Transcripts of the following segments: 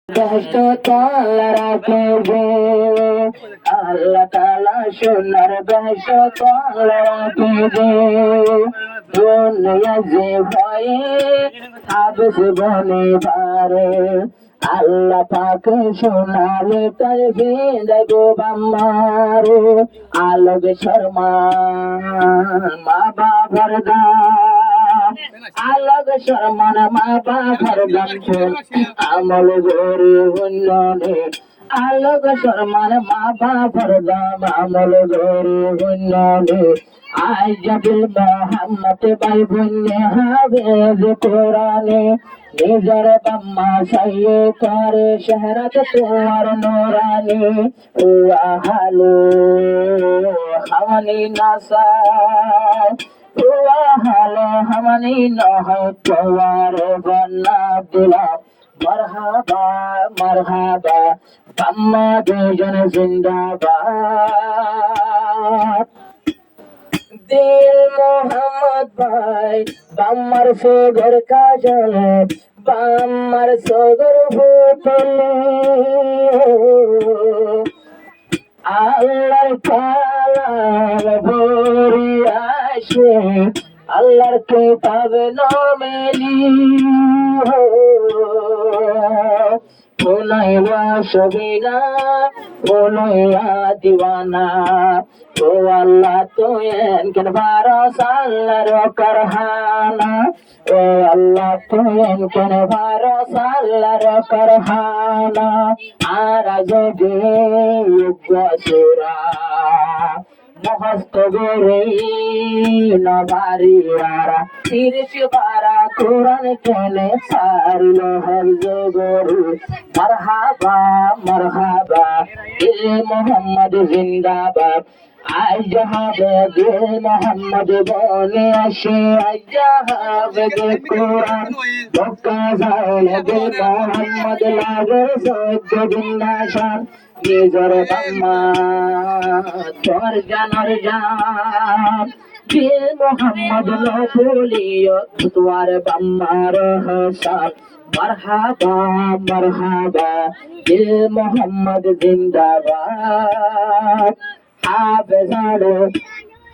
বেহেশত তাআলা রাখবে আল্লাহ তাআলা সোনার বেহেশত তাআলা রাখবে দুনিয়া যে ভয়ে হাবস বনে পারে আল্লাহ পাক সোনালে তার ভিড়াইব বাম্মার আলোক শর্মা মা বাবার দাম আলোক শর্মার মা বাবার দাম আমল গরি হুন্ননে আলোক শর্মার মা বাবার দাম আমল গরি হুন্ননে আইজাবিল মোহাম্মদ ভাই বুন্নে হাফেজ কোরআনে নিজর বাম্মা সাইয়ে করে শহরত তোমার নোরানি ও আহালো হাওয়ানি নাসা ও আহালো হাওয়ানি নহয় তোমার বন্না দিলা মারহাবা মারহাবা বাম্মা দুজন জিন্দাবাদ দিল মোহাম্মদ ভাই বাম্মার সগর কাজল বাম্মার সগর ভূতলে আল্লাহর কালাম ভরি আসে আল্লাহর কিতাবে নমেলি পুনাইয়া সবিনা পুনাইয়া দিওয়ানা ও আল্লাহ তুয়েন কেন ভারস আল্লাহর করহানা ও আল্লাহ তুয়েন কেন ভারস আল্লাহর করহানা আর যদি সুরা মহস্ত গরে নবারিয়ারা তিরিশ বারা কোরআন কেনে সারিল হরজ গরু মারহাবা মারহাবা দিল মোহাম্মদ জিন্দাবাদ আজ হবে দিল মোহাম্মদ বনে আসে আজ হবে কোরআন বক্কা যায় দিল মোহাম্মদ লাগে সহ্য বিন্যাসান নিজর বাম্মা তোর জানর জান দিল মোহাম্মদ বলিও তোর বাম্মার হাসান মারহাবা মারহাবা দিল মোহাম্মদ জিন্দাবাদ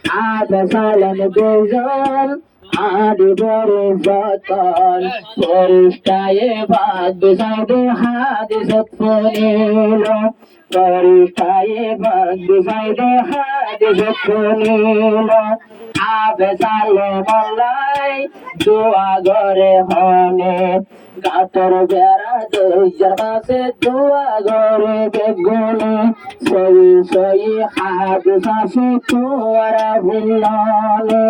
হাফেজালেন দুজন আদি বড় যতন পরিষ্কায়ে ভাগ বিসাইদে হাদিসত ফনিল পরিষ্কায়ে ভাগ বিসাইদে হাদিসত ফনিল হাফেজালে মল্লাই দোয়া গরে হনে গাতর বেড়া দুইজার মাসে দোয়া গরে বেগুনে সই সই হাদিসাসে তোরা ভিল্লনে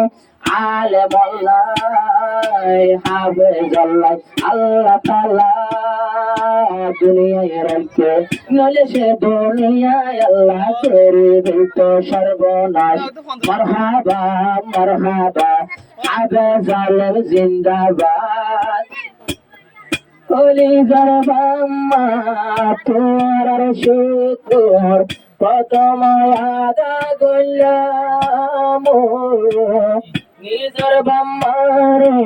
আলে বল্লাই হাফেজাল্লাহ আল্লাহ তাআলা দুনিয়ায় রাখে নলে সে দুনিয়ায় আল্লাহ করে দিত সর্বনাশ মারহাবা মারহাবা হাফেজাল্লাহ জিন্দাবাদ ওলি গরবাম্মা তোর শুকর প্রথম আদা গোলাম নিজর বাম্মারে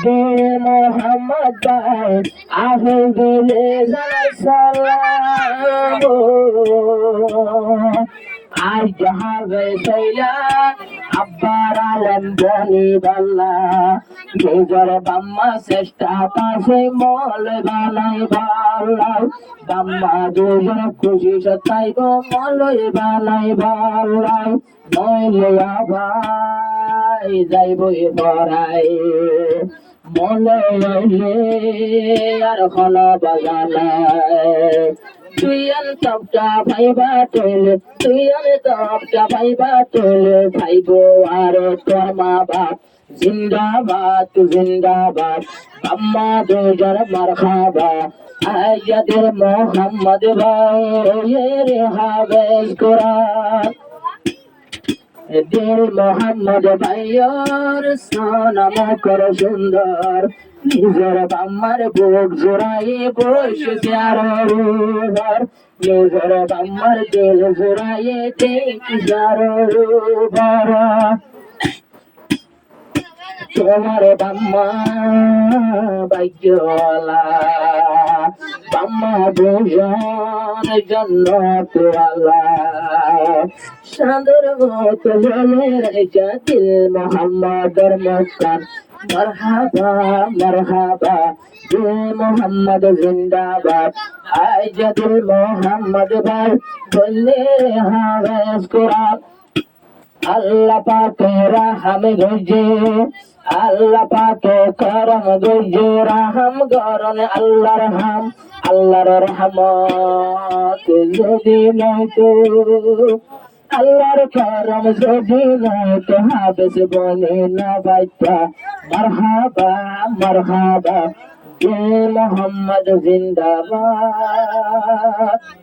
দে মোহাম্মদ ভাই আহে দিলে সালাম আজ যাহাবে সইলা আব্বার আলম বনি বাল্লা নিজর বাম্মা চেষ্টা পাশে মল বানাই বাল্লাই বাম্মা দুজন খুশি সতাইব মলই বানাই বাল্লাই নইলে আবাই যাইব বরাই মলে আর খন বাজানাই তুই আমি তপটা ভাইবা তোলে তুই আমি তপটা ভাইবা তোলে ভাইব আর তোর মা বাপ জিন্দাবাদ জিন্দাবাদ আম্মা দুজন মারহাবা আয়াদের মোহাম্মদ ভাই রে হাফেজ কোরআন দিল মোহাম্মদ ভাইয়ের সোনাম কর সুন্দর নিজের বাম্মার বুক জোড়াই বসেছে আর নিজের বাম্মার দিল জোড়াই দেখি যার তোমার বাম্মা ভাগ্যওয়ালা দুজন জন্নত আল্লাহ সাদর মতো বলে রেখে দিল মোহাম্মদর মুস্কান মারহাবা মারহাবা দিল মোহাম্মদ জিন্দাবাদ আজ দিল মোহাম্মদ ভাই বললে হাওয়াজ কোরআন আল্লাহ পাকে রাহম গজে আল্লাহ পাকে করম গজে রাহম গরন আল্লাহর হাম আল্লাহর রহমত যদি নয়তো আল্লাহর করম যদি নয়তো হাবেস বলে না বাইতা মারহাবা মারহাবা মোহাম্মদ জিন্দাবাদ